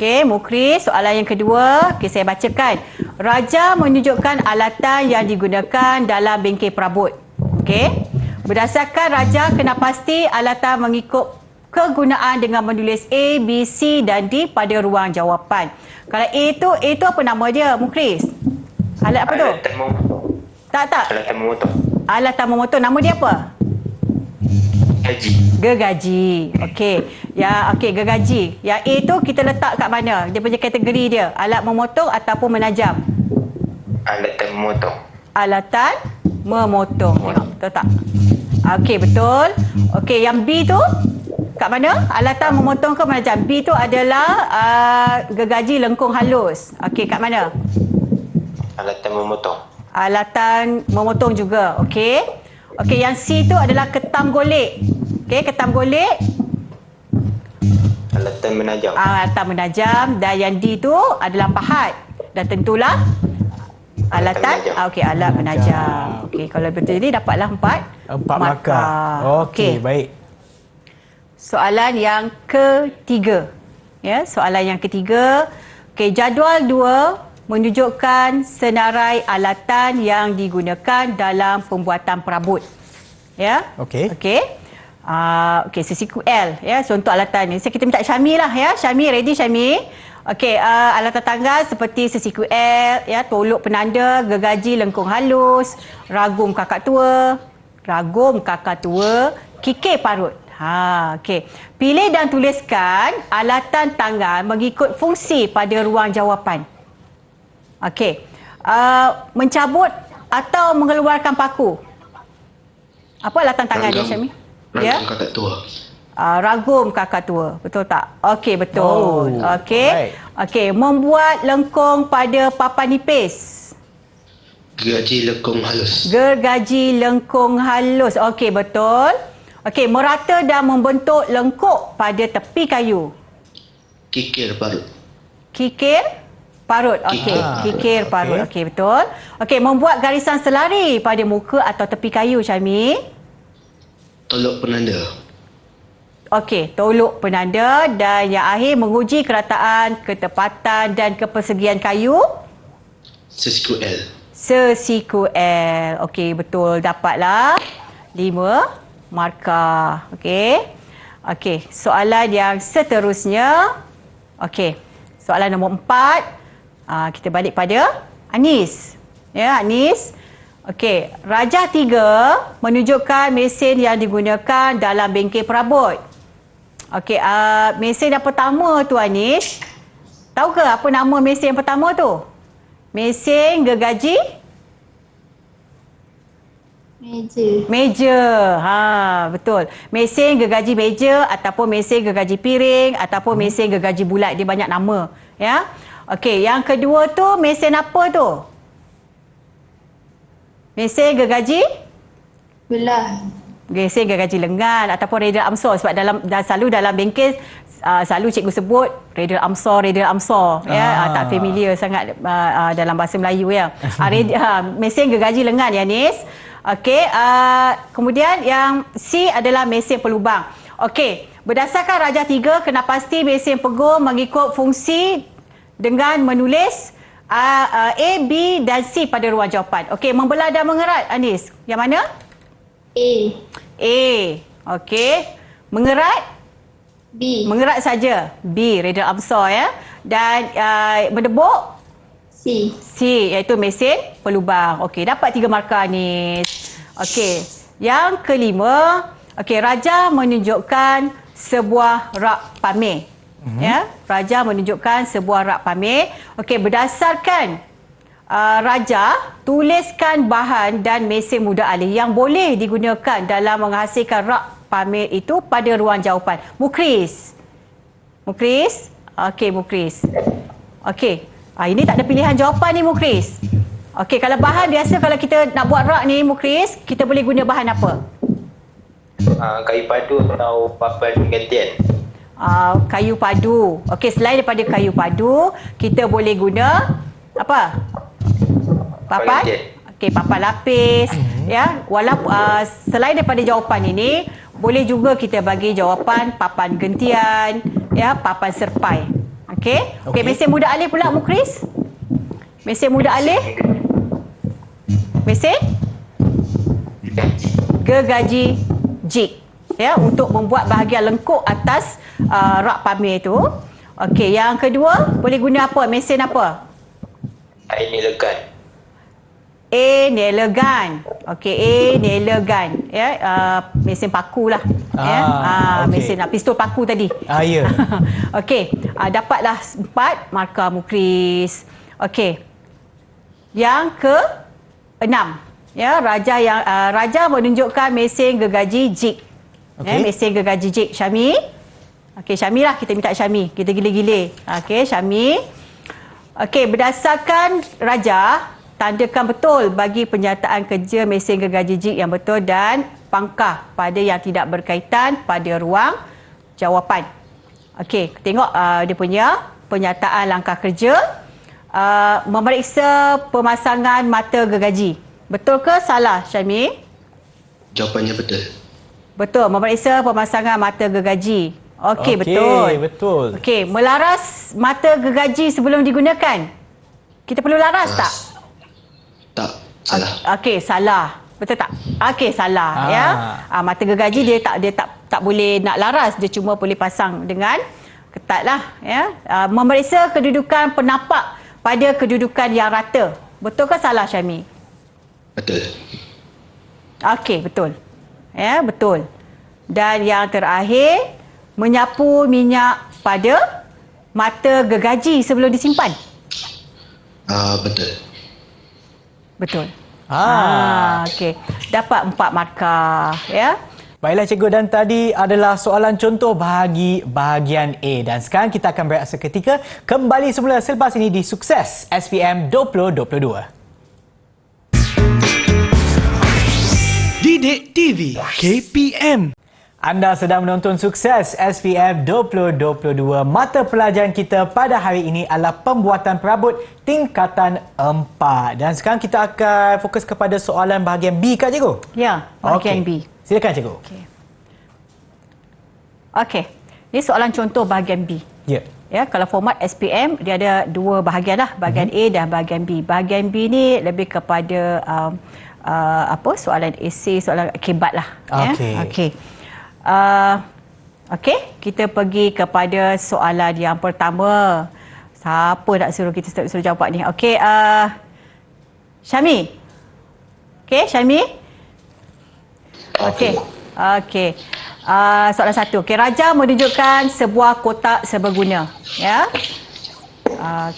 Okey, Mukris, soalan yang kedua, okey saya bacakan. Raja menunjukkan alatan yang digunakan dalam bengkel perabot. Okey. Berdasarkan raja kena pasti alatan mengikut kegunaan dengan menulis A, B, C dan D pada ruang jawapan. Kalau A tu apa nama dia, Mukris? Alat apa tu? Alat termomotor. Tak. Alat termomotor. Alat termomotor, nama dia apa? Gaji. Gergaji. Okey. Okey, gergaji. Yang A tu kita letak kat mana? Dia punya kategori dia. Alat memotong ataupun menajam? Alat termomotor. Alatan memotong. Tengok, betul tak? Okey, betul. Okey, yang B tu kat mana? Alatan memotong ke menajam? B tu adalah gergaji lengkung halus. Okey, kat mana? Alat termomotor. Alatan memotong juga. Okey. Okey, yang C tu adalah ketam golek. Okey, ketam golek. Alatan menajam. Alatan menajam. Dan yang D tu adalah pahat. Dan tentulah alatan. Okey, alat menajam. Okey, kalau betul ini dapatlah 4 markah. Okey, baik. Soalan yang ketiga. Ya, soalan yang ketiga. Okey, jadual 2 menunjukkan senarai alatan yang digunakan dalam pembuatan perabot. Ya. Okey. Okey. Okey, sesiku L ya, contoh alatan ni. Kita minta Syami lah ya. Syami, ready Syami? Okey, alatan tanggal seperti sesiku L ya, tolok penanda, gergaji lengkung halus, ragum kakak tua, kikir parut. Okey. Pilih dan tuliskan alatan tangan mengikut fungsi pada ruang jawapan. Okey. Mencabut atau mengeluarkan paku. Apa alatan tangan dia, Syami? Ragum kakak tua. Ragum kakak tua. Betul tak? Okey, betul. Okey. Baik. Okey, membuat lengkung pada papan nipis. Gergaji lengkung halus. Gergaji lengkung halus. Okey, betul. Okey, merata dan membentuk lengkuk pada tepi kayu. Kikir parut. Kikir parut. Okey, kikir parut. Okey, betul. Okey, membuat garisan selari pada muka atau tepi kayu, Syami. Tolok penanda. Okey, tolok penanda. Dan yang akhir, menguji kerataan, ketepatan dan kepersegian kayu. Sesiku L. Sesiku L. Okey, betul. Dapatlah 5 markah. Okey. Okey, soalan yang seterusnya. Okey, soalan nombor 4. Kita balik pada Anis. Ya, Anis. Okey, Raja 3 menunjukkan mesin yang digunakan dalam bengkel perabot. Okey, mesin yang pertama tu Anis, tahu ke apa nama mesin yang pertama tu? Mesin gergaji? Meja. Betul. Mesin gergaji meja ataupun mesin gergaji piring ataupun mesin gergaji bulat, dia banyak nama, ya. Okey, yang kedua tu mesin apa tu? Mesin gergaji Belah. Mesin gergaji lengan ataupun radial armsaw, sebab selalu dalam bengkel selalu cikgu sebut radial armsaw, ya, tak familiar sangat dalam bahasa Melayu ya. Mesin gergaji lengan ya, Nis. Okey, kemudian yang C adalah mesin pelubang. Okey, berdasarkan Raja 3 kena pasti mesin pegur mengikut fungsi dengan menulis A, B dan C pada ruang jawapan. Okey, membelah dan mengerat, Anis. Yang mana? A. A. Okey. Mengerat? B. Mengerat saja. B, radial absor ya. Dan berdebuk? C. C, iaitu mesin pelubang. Okey, dapat 3 markah, Anis. Okey. Yang kelima, okey, Raja menunjukkan sebuah rak pamer. Ya, Raja menunjukkan sebuah rak pamer. Okey, berdasarkan Raja, tuliskan bahan dan mesin mudah alih yang boleh digunakan dalam menghasilkan rak pamer itu pada ruang jawapan. Mukris. Mukris? Okey, Mukris. Okey. Ini tak ada pilihan jawapan ni, Mukris. Okey, kalau bahan biasa kalau kita nak buat rak ni, Mukris, kita boleh guna bahan apa? Kayu padu atau papan gantian. Kayu padu. Okey, selain daripada kayu padu, kita boleh guna apa? Papan? Okey, papan lapis. Ya, walaupun selain daripada jawapan ini, boleh juga kita bagi jawapan papan gentian, ya, papan serpai. Okey. Okey, mesin mudah alih pula, Mukris. Mesin mudah alih. Mesin gergaji jig. Ya, untuk membuat bahagian lengkuk atas rak pamer itu. Okey, yang kedua, boleh guna apa? Mesin apa? Air elegan. A, nailer gun. Okey, A, nailer gun. Ya, mesin paku lah. okey. Mesin pistol paku tadi. Ya. Okey, dapatlah 4 markah, Mukris. Okey. Yang ke-6. Ya, Raja menunjukkan mesin gergaji jig. Ya, mesin gergaji jig. Syami. Okey, Syami lah, kita minta Syami. Kita gile-gile. Okey, Syami. Okey, berdasarkan Raja, tandakan betul bagi penyataan kerja mesin gergaji jig yang betul dan pangkah pada yang tidak berkaitan pada ruang jawapan. Okey, tengok dia punya penyataan langkah kerja. Memeriksa pemasangan mata gergaji. Betul ke salah, Syami? Jawapannya betul. Betul, memeriksa pemasangan mata gergaji. Okey, betul. Okey, melaras mata gergaji sebelum digunakan. Kita perlu laras tak? Tak, salah. Okey, salah. Betul tak? Okey, salah ya. Mata gergaji dia tak boleh nak laras, dia cuma boleh pasang dengan ketatlah ya. Memeriksa kedudukan penapak pada kedudukan yang rata. Betul ke salah, Syami? Betul. Okey, betul. Ya, betul. Dan yang terakhir, menyapu minyak pada mata gergaji sebelum disimpan. Betul. Betul. Okey. Dapat 4 markah ya. Baiklah cikgu, dan tadi adalah soalan contoh bahagi bahagian A. Dan sekarang kita akan berehat seketika, kembali semula selepas ini di Sukses SPM 2022. Didik TV KPM. Anda sedang menonton Sukses SPM 2022. Mata pelajaran kita pada hari ini adalah pembuatan perabot tingkatan 4. Dan sekarang kita akan fokus kepada soalan bahagian B, Kak Cikgu. Ya, bahagian B. Silakan Cikgu. Okey. Ini soalan contoh bahagian B. Ya. Ya, kalau format SPM dia ada 2 bahagian lah, bahagian A dan bahagian B. Bahagian B ni lebih kepada soalan esei, soalan akibat lah. Okey. Okey. Okey, kita pergi kepada soalan yang pertama. Siapa nak suruh kita suruh jawab ni? Okey, Syami. Okey, Syami. Okey. Soalan 1. Okey, Raja menunjukkan sebuah kotak seberguna. Ya.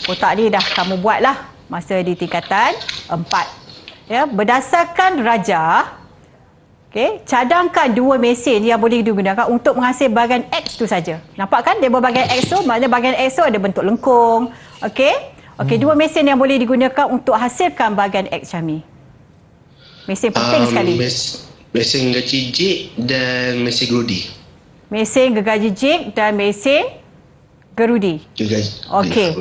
Kotak ni dah kamu buatlah masa di tingkatan 4. Ya, berdasarkan Raja, okey, cadangkan 2 mesin yang boleh digunakan untuk menghasil bahagian X tu saja. Nampak kan dia berbahagian X tu, maknanya bahagian X tu ada bentuk lengkung. Okey. Okey, 2 mesin yang boleh digunakan untuk hasilkan bahagian X, Syami. Mesin penting sekali. Mesin gergaji jig dan mesin gerudi. Mesin gergaji jig dan mesin gerudi. Okey.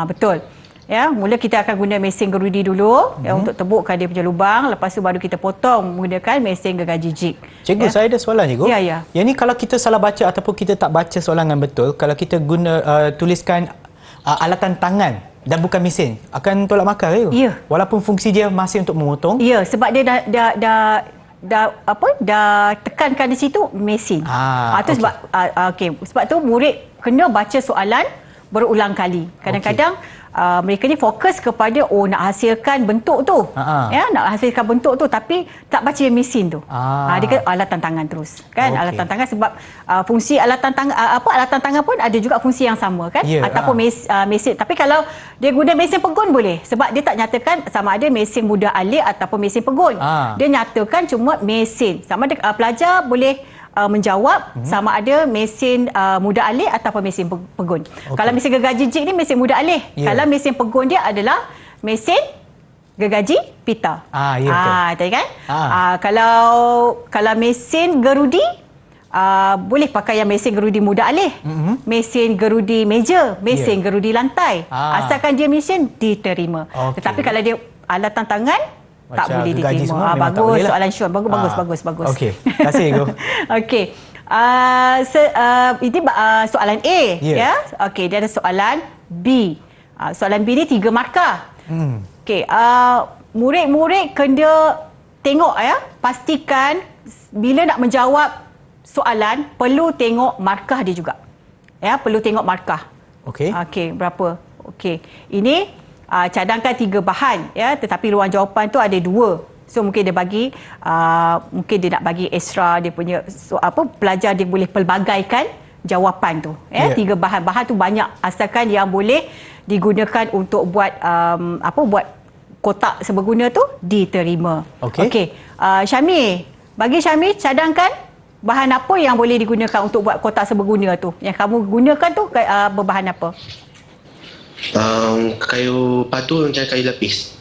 Betul. Ya, mula kita akan guna mesin gerudi dulu ya, untuk tebukkan dia punya lubang, lepas tu baru kita potong menggunakan mesin gergaji jig. Cikgu, saya ada soalan cikgu. Ya. Yang ni kalau kita salah baca ataupun kita tak baca soalan dengan betul, kalau kita guna tuliskan alatan tangan Dan bukan mesin. Akan tolak markah ke? Ya. Walaupun fungsi dia masih untuk memotong. Ya, sebab dia dah tekankan di situ mesin. Okey. Sebab sebab tu murid kena baca soalan berulang kali. Kadang-kadang mereka ni fokus kepada nak hasilkan bentuk tu. Ya, nak hasilkan bentuk tu tapi tak baca mesin tu. Dia kata alatan tangan terus. Kan? Okey. Alatan tangan sebab fungsi alatan tangan alatan tangan pun ada juga fungsi yang sama kan? Ya, Ataupun mesin. Tapi kalau dia guna mesin pegun boleh sebab dia tak nyatakan sama ada mesin mudah alih ataupun mesin pegun. Dia nyatakan cuma mesin. Sama ada pelajar boleh menjawab sama ada mesin mudah alih ataupun mesin pegun. Kalau mesin gergaji jig ni mesin mudah alih. Kalau mesin pegun dia adalah mesin gergaji pita. Tadi kan? Kalau mesin gerudi boleh pakai yang mesin gerudi mudah alih. Mesin gerudi meja, mesin gerudi lantai. Asalkan dia mesin diterima. Tetapi kalau dia alatan tangan tak boleh diterima. Bagus soalan Sean. Bagus. Okey. Terima kasih, Go. Okey. Ini soalan A. Ya. Okey, dia ada soalan B. Soalan B ni 3 markah. Okey. Murid-murid kena tengok ya. Pastikan bila nak menjawab soalan perlu tengok markah dia juga. Ya, perlu tengok markah. Okey. Okey, berapa? Okey. Ini cadangkan 3 bahan ya, tetapi ruang jawapan tu ada 2. So mungkin dia bagi mungkin dia nak bagi extra dia punya pelajar dia boleh pelbagaikan jawapan tu ya. 3 bahan tu banyak asalkan yang boleh digunakan untuk buat buat kotak seberguna tu diterima. Okey. Syami, bagi Syami cadangkan bahan apa yang boleh digunakan untuk buat kotak seberguna tu. Yang kamu gunakan tu berbahan apa? Kayu padu macam kayu lapis.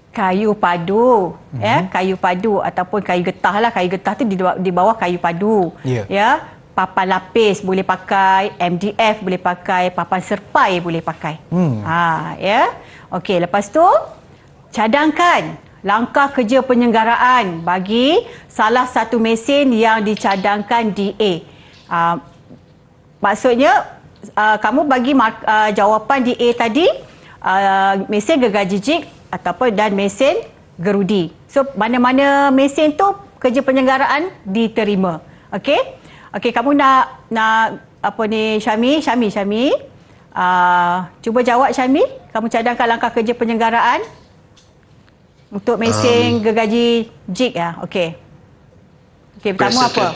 Kayu padu, ya, kayu padu ataupun kayu getah lah. Kayu getah tu di bawah kayu padu. Ya, papan lapis boleh pakai, MDF boleh pakai, papan serpai boleh pakai. Ya. Okey, lepas tu cadangkan langkah kerja penyelenggaraan bagi salah satu mesin yang dicadangkan di A. Maksudnya kamu bagi jawapan di A tadi mesin gergaji jig ataupun dan mesin gerudi. So mana-mana mesin tu kerja penyelenggaraan diterima. Okey, kamu nak apa ni Syami? Cuba jawab Syami. Kamu cadangkan langkah kerja penyelenggaraan untuk mesin gergaji jig ya. Okey, pertama apa?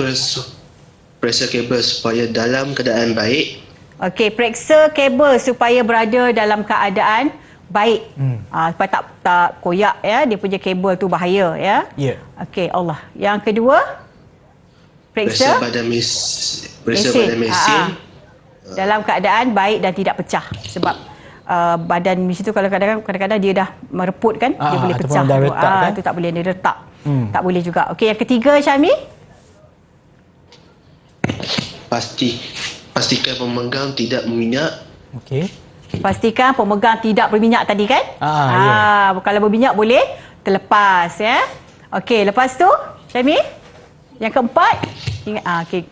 Periksa kabel supaya dalam keadaan baik. Okey, periksa kabel supaya berada dalam keadaan baik. Supaya tak koyak ya, dia punya kabel tu bahaya ya. Okey, Allah. Yang kedua, periksa badan mesin dalam keadaan baik dan tidak pecah. Sebab badan mesin tu kalau kadang-kadang dia dah mereput kan, dia boleh pecah. Itu tak boleh dia retak. Tak boleh juga. Okey, yang ketiga Syami? Pastikan pemegang tidak berminyak. Okey. Pastikan pemegang tidak berminyak tadi kan? Kalau berminyak boleh terlepas ya. Okey, lepas tu Syami? Yang keempat, ingat okey.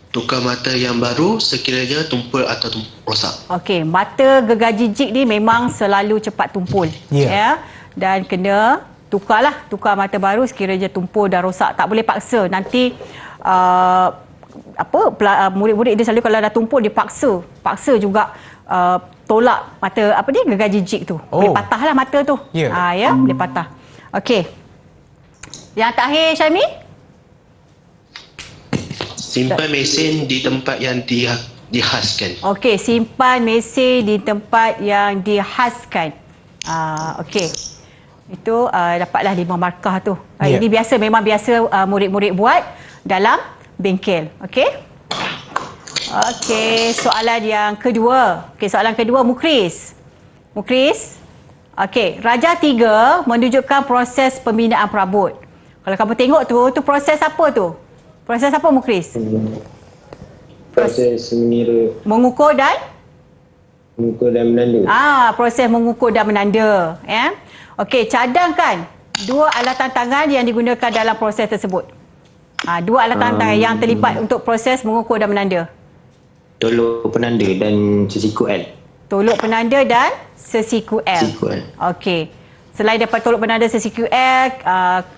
Tukar mata yang baru sekiranya tumpul atau rosak. Okey, mata gergaji jig ni memang selalu cepat tumpul. Ya. Dan kena tukar mata baru sekiranya tumpul dan rosak. Tak boleh paksa. Nanti murid-murid dia selalu kalau dah tumpul dia paksa juga tolak mata gergaji jig tu. Boleh patahlah mata tu. Ya, boleh patah. Okey. Yang terakhir Syami? Simpan mesin di tempat yang dihaskan. Okey, simpan mesin di tempat yang dihaskan. Okey. Itu dapatlah 5 markah tu. Ini memang biasa murid-murid buat dalam bengkel. Okey? Okey, soalan yang kedua. Soalan kedua Mukris. Okey, Raja 3 menunjukkan proses pembinaan perabot. Kalau kamu tengok tu proses apa tu? Proses apa Mukris? Proses mengukur dan menanda. Proses mengukur dan menanda, ya. Okey, cadangkan 2 alatan tangan yang digunakan dalam proses tersebut. 2 alatan tangan yang terlibat untuk proses mengukur dan menanda. Tolok penanda dan sesiku L. tolok penanda dan sesiku L. Siku L. Okey. Selain daripada tolok penanda sesiku L,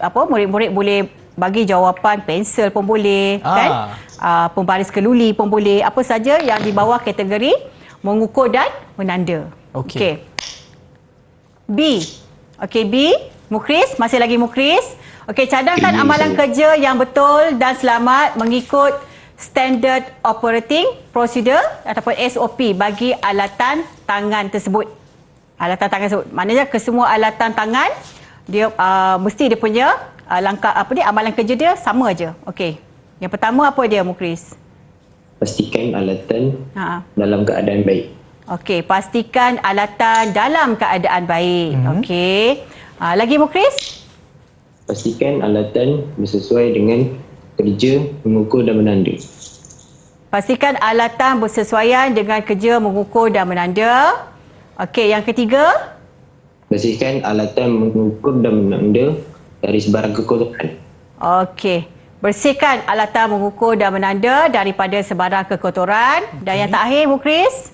murid-murid boleh bagi jawapan pensel pun boleh, kan? Pembaris keluli pun boleh. Apa saja yang di bawah kategori mengukur dan menanda. Okey. B. Okey, B. Mukris, masih lagi Mukris. Okey, cadangkan B, amalan saya. kerja yang betul dan selamat mengikut Standard Operating Procedure ataupun SOP bagi alatan tangan tersebut. Alatan tangan tersebut. Maknanya kesemua alatan tangan dia mesti dia punya langkah amalan kerja dia sama aja. Okey. Yang pertama apa dia, Mukris? Pastikan alatan Ha. dalam keadaan baik. Okey, pastikan alatan dalam keadaan baik. Okey. Lagi Mukris? Pastikan alatan bersesuai dengan kerja, mengukur dan menanda. Pastikan alatan bersesuaian dengan kerja mengukur dan menanda. Okey, yang ketiga? Pastikan alatan mengukur dan menanda dari sebarang kekotoran. Okey. Bersihkan alatan mengukur dan menanda daripada sebarang kekotoran. Dan yang terakhir, Mukris?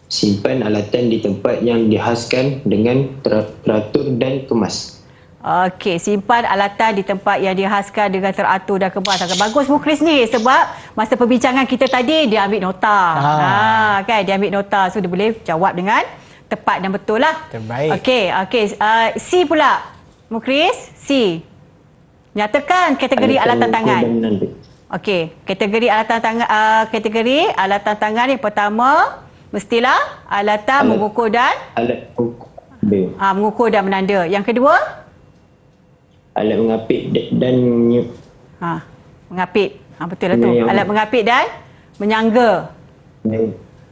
Simpan alatan di tempat yang dihaskan dengan teratur dan kemas. Okey, simpan alatan di tempat yang dihaskan dengan teratur dan kemas. Agak bagus Mukris ni sebab masa perbincangan kita tadi dia ambil nota. Kan dia ambil nota, so dia boleh jawab dengan tepat dan betul lah. Terbaik. Okey. C pula. Mukris, C. Nyatakan kategori alatan tangan. mengukur dan menanda. Okey, kategori alatan tangan yang pertama mestilah alatan mengukur dan Alat mengukur B. mengukur dan menanda. Yang kedua? Alat mengapit dan Mengapit. Betul lah tu. Menyangga. Alat mengapit dan menyangga.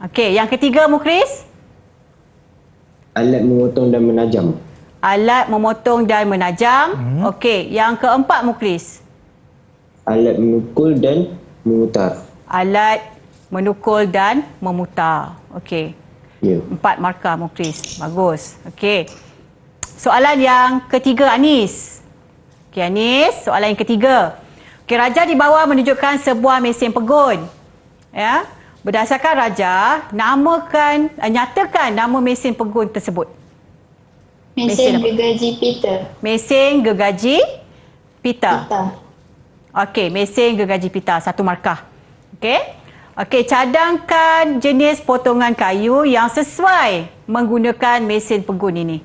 Okey, yang ketiga Mukris? Alat memotong dan menajam. Alat memotong dan menajam. Okey, yang keempat Mukris? Alat memukul dan memutar. Alat menukul dan memutar. Okey. Ya. 4 markah Mukris. Bagus. Okey. Soalan yang ketiga Anis. Okey Anis, soalan yang ketiga. Okey, Raja di bawah menunjukkan sebuah mesin pegun. Ya. Berdasarkan Raja, nyatakan nama mesin pegun tersebut. Mesin apa? gergaji Peter. Mesin gergaji pita. Pita. Okey, mesin gergaji pita. 1 markah. Okey. Okey, cadangkan jenis potongan kayu yang sesuai menggunakan mesin pegun ini.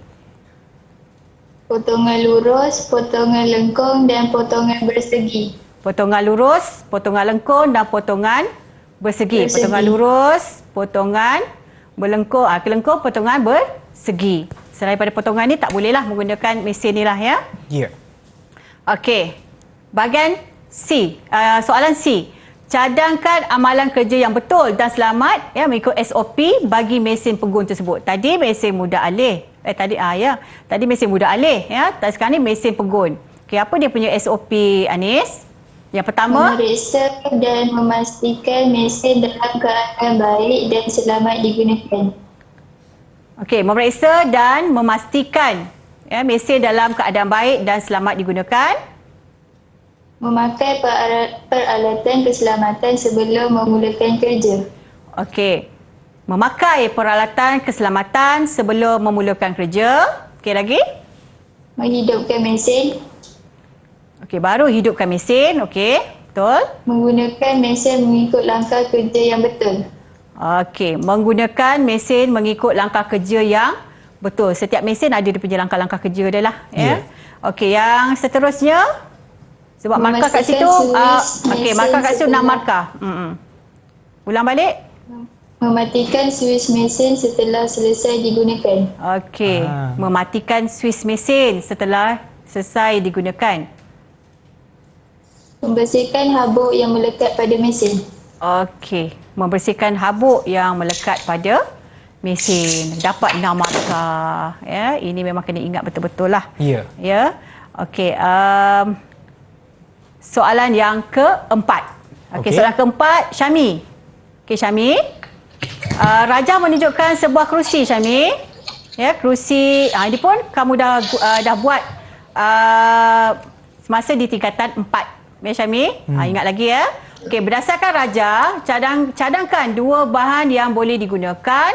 Potongan lurus, potongan lengkung dan potongan bersegi. Potongan lurus, potongan lengkung dan potongan bersegi. Bersegi. Potongan lurus, potongan berlengkung, kelengkung, potongan bersegi. Selain daripada potongan ni tak bolehlah menggunakan mesin ni lah ya. Ya. Okey. Bahagian C, soalan C. Cadangkan amalan kerja yang betul dan selamat mengikut SOP bagi mesin pegun tersebut. Tadi mesin mudah alih. Tadi mesin mudah alih ya. Sekarang ni mesin pegun. Okey, apa dia punya SOP Anis? Yang pertama, Memeriksa dan memastikan mesin dalam keadaan baik dan selamat digunakan. okey, memeriksa dan memastikan mesin dalam keadaan baik dan selamat digunakan. Memakai peralatan keselamatan sebelum memulakan kerja. Okey. Memakai peralatan keselamatan sebelum memulakan kerja. Okey lagi? Menghidupkan mesin. Okey, baru hidupkan mesin. Okey, betul. Menggunakan mesin mengikut langkah kerja yang betul. Okey, menggunakan mesin mengikut langkah kerja yang betul. Setiap mesin ada dia punya langkah-langkah kerja dia lah. Ya. Okey, yang seterusnya. Sebab markah kat situ, okey, markah kat situ 6 markah. Ulang balik. Mematikan switch mesin setelah selesai digunakan. Okey, mematikan switch mesin setelah selesai digunakan. Membersihkan habuk yang melekat pada mesin. Okey, membersihkan habuk yang melekat pada mesin. Dapat 6 markah. Ya, ini memang kena ingat betul-betul lah. Ya. Ya. Okey, soalan yang keempat. Okey, soalan keempat, Syami. Okey, Syami. Raja menunjukkan sebuah kerusi, Syami. Ya, kerusi. Ini pun kamu dah buat semasa di tingkatan 4. Ya, Syami. Ingat lagi ya. Okey, berdasarkan Raja, cadangkan 2 bahan yang boleh digunakan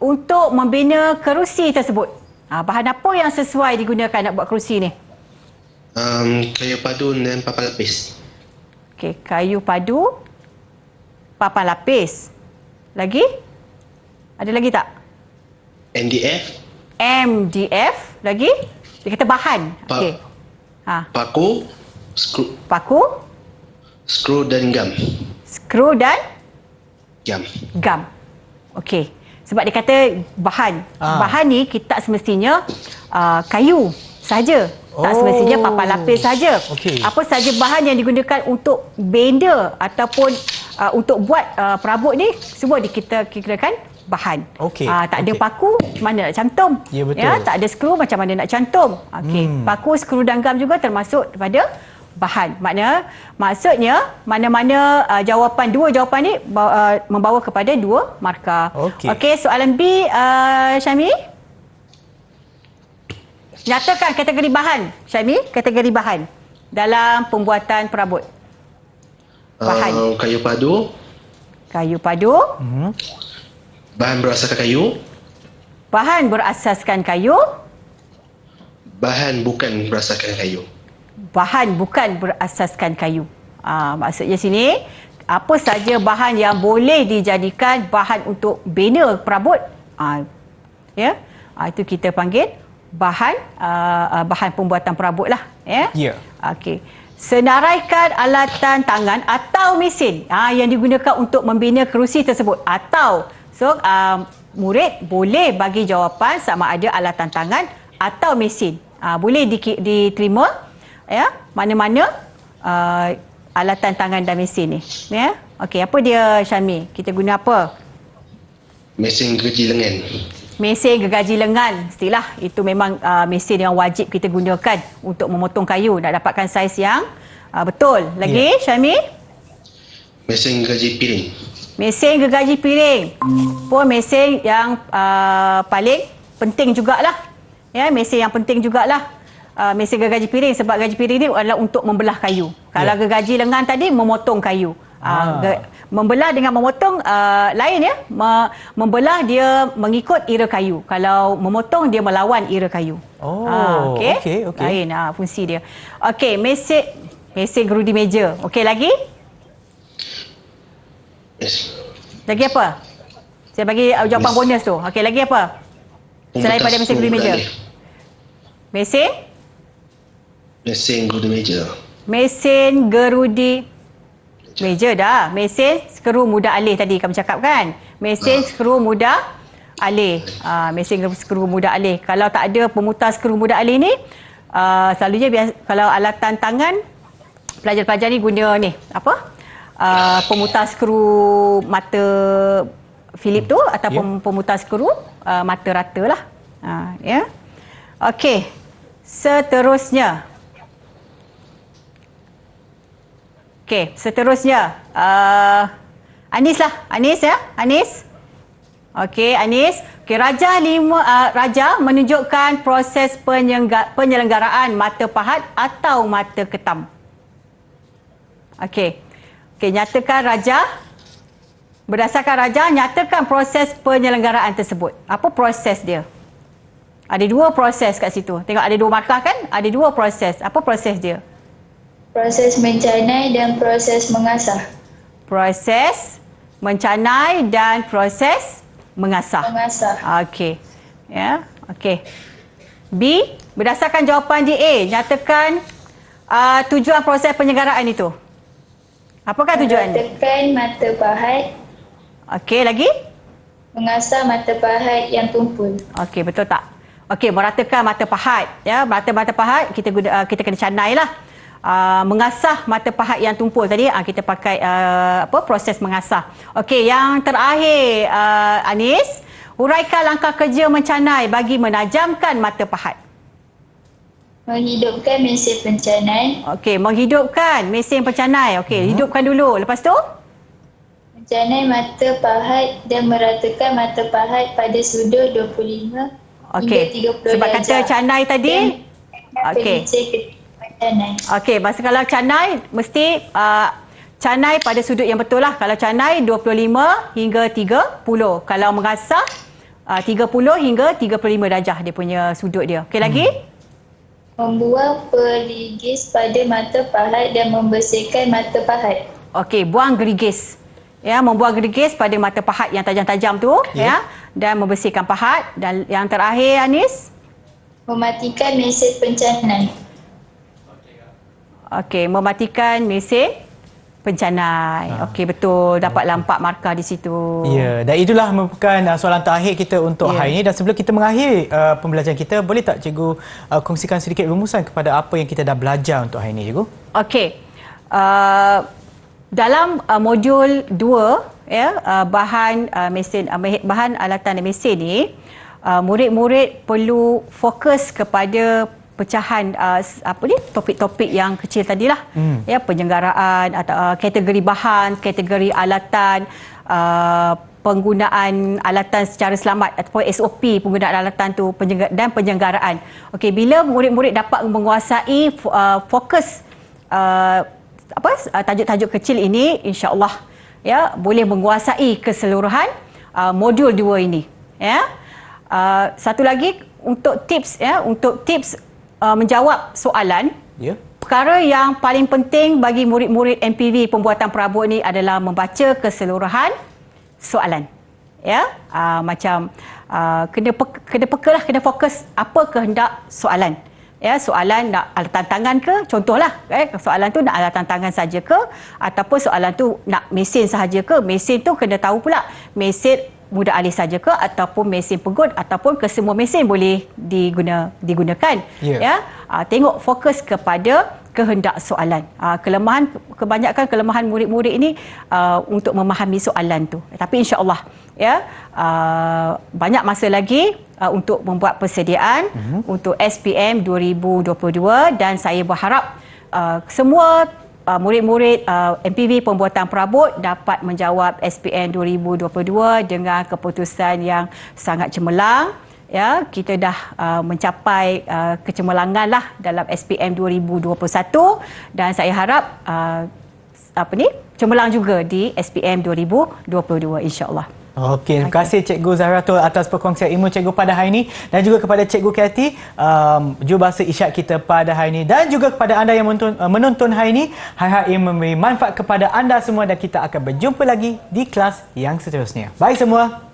untuk membina kerusi tersebut? Bahan apa yang sesuai digunakan nak buat kerusi ni? Kayu padu dan papan lapis. Okey, kayu padu, papan lapis. Lagi? Ada lagi tak? MDF, MDF. Lagi? Dia kata bahan. Okey. paku, Paku, skru dan gam. skru dan Gam. gam. Okey. Sebab dia kata bahan. Bahan ni kita tak semestinya kayu saja. Tak semestinya papan lapis saja. Okey. Apa saja bahan yang digunakan untuk benda ataupun untuk buat perabot ni semua kita kirakan bahan. Okey. Tak ada paku, macam mana nak cantum? Ya, betul. Tak ada skru, macam mana nak cantum? Okey. Paku, skru dan gam juga termasuk daripada bahan. Maksudnya mana-mana dua jawapan ni membawa kepada 2 markah. Okey, soalan B, Syami. Nyatakan kategori bahan. Syami, kategori bahan dalam pembuatan perabot. Bahan. Kayu padu, Kayu padu. bahan berasaskan kayu, Bahan berasaskan kayu. bahan bukan berasaskan kayu. Bahan bukan berasaskan kayu. Maksudnya sini, apa saja bahan yang boleh dijadikan bahan untuk bina perabot, itu kita panggil bahan bahan pembuatan perabot lah. Ya. Okey. Senaraikan alatan tangan atau mesin yang digunakan untuk membina kerusi tersebut. Murid boleh bagi jawapan sama ada alatan tangan atau mesin. Boleh diterima mana-mana alatan tangan dan mesin ni. Okey, apa dia, Syami? Kita guna apa? Mesin gergaji lengan. Mesin gergaji lengan. Mestilah itu memang mesin yang wajib kita gunakan untuk memotong kayu nak dapatkan saiz yang betul. Lagi, Syami? Mesin gergaji piring. Mesin gergaji piring pun mesin yang paling penting jugalah. Mesin yang penting jugalah. Mesin gergaji piring, sebab gergaji piring ni adalah untuk membelah kayu. Kalau gergaji lengan tadi memotong kayu. Membelah dengan memotong lain ya. Membelah dia mengikut ira kayu. Kalau memotong dia melawan ira kayu. Okey. Lain fungsi dia. Okey, mesin gerudi meja. Okey, lagi? Lagi apa? Saya bagi jawapan bonus tu. Okey, lagi apa? Selain pada mesin gerudi meja. Mesin gerudi meja. Mesin gerudi meja dah. Mesin skru mudah alih tadi kami cakap kan. Mesin skru mudah alih. Mesin skru mudah alih. Kalau tak ada pemutar skru mudah alih ni, selalunya kalau alatan tangan, pelajar-pelajar ni guna ni, pemutar skru mata Philip tu ataupun pemutar skru mata rata lah. Okey. Seterusnya. Anis lah. Anis. Okey, Anis. Okey, Raja menunjukkan proses penyelenggaraan mata pahat atau mata ketam. Okey, nyatakan Raja. Berdasarkan Raja, nyatakan proses penyelenggaraan tersebut. Apa proses dia? Ada 2 proses kat situ. Tengok ada 2 markah kan? Ada 2 proses. Apa proses dia? Proses mencanai dan proses mengasah. Proses mencanai dan proses mengasah. Okey. Okey. B, berdasarkan jawapan di A, nyatakan tujuan proses penyelenggaraan itu. Apakah tujuan? Meratakan mata pahat. Okey, lagi? Mengasah mata pahat yang tumpul. Okey, betul tak? Okey, meratakan mata pahat. Mata pahat kita kena canai lah. Mengasah mata pahat yang tumpul tadi kita pakai proses mengasah. Okey, yang terakhir Anis, huraikan langkah kerja mencanai bagi menajamkan mata pahat. Menghidupkan mesin pencanai. Okey, menghidupkan mesin pencanai. Okey, hidupkan dulu. Lepas tu? Mencanai mata pahat dan meratakan mata pahat pada sudut 25 hingga 30 sebab kata canai tadi. Okey. Okey, masa kalau canai mesti canai pada sudut yang betul lah. Kalau canai 25 hingga 30. Kalau mengasah 30 hingga 35 darjah dia punya sudut dia. Okey lagi? Membuang perigis pada mata pahat dan membersihkan mata pahat. Okey, buang gerigis. Ya, membuang gerigis pada mata pahat yang tajam-tajam tu, ya, dan membersihkan pahat. Dan yang terakhir, Anis? Mematikan mesin pencanai. Okey, mematikan mesin pencanai. Okey, betul. Dapatlah 4 markah di situ. Ya, dan itulah merupakan soalan terakhir kita untuk hari ini. Dan sebelum kita mengakhiri pembelajaran kita, boleh tak cikgu kongsikan sedikit rumusan kepada apa yang kita dah belajar untuk hari ini, cikgu? Okey. Dalam modul 2, ya, bahan mesin, bahan alatan dan mesin ni, murid-murid perlu fokus kepada pecahan topik-topik yang kecil tadilah, ya, penyelenggaraan atau kategori bahan, kategori alatan, penggunaan alatan secara selamat ataupun SOP penggunaan alatan tu dan penyelenggaraan. Okey, bila murid-murid dapat menguasai fokus tajuk-tajuk kecil ini, insya-Allah, ya, boleh menguasai keseluruhan modul 2 ini, ya. Satu lagi untuk tips, ya, untuk tips menjawab soalan. Perkara yang paling penting bagi murid-murid MPV pembuatan perabot ni adalah membaca keseluruhan soalan. Ya, macam kena pekalah, kena fokus apa kehendak soalan. Ya, soalan nak alatan tangan ke? Contohlah, soalan tu nak alatan tangan saja ke? Ataupun soalan tu nak mesin sahaja ke? Mesin tu kena tahu pula mesin mudah alih saja ke ataupun mesin pegut ataupun kesemua mesin boleh digunakan. Ya, tengok fokus kepada kehendak soalan. Kebanyakan kelemahan murid-murid ini untuk memahami soalan tu. Tapi insya-Allah, ya, banyak masa lagi untuk membuat persediaan untuk SPM 2022 dan saya berharap semua murid-murid MPV pembuatan perabot dapat menjawab SPM 2022 dengan keputusan yang sangat cemerlang. Ya, kita dah mencapai kecemerlangan lah dalam SPM 2021 dan saya harap cemerlang juga di SPM 2022, insya-Allah. Okey, terima kasih Cikgu Zahratul atas perkongsian ilmu cikgu pada hari ini dan juga kepada Cikgu Kathy, jurubahasa isyarat kita pada hari ini dan juga kepada anda yang menonton hari ini. Harap ia memberi manfaat kepada anda semua dan kita akan berjumpa lagi di kelas yang seterusnya. Bye semua.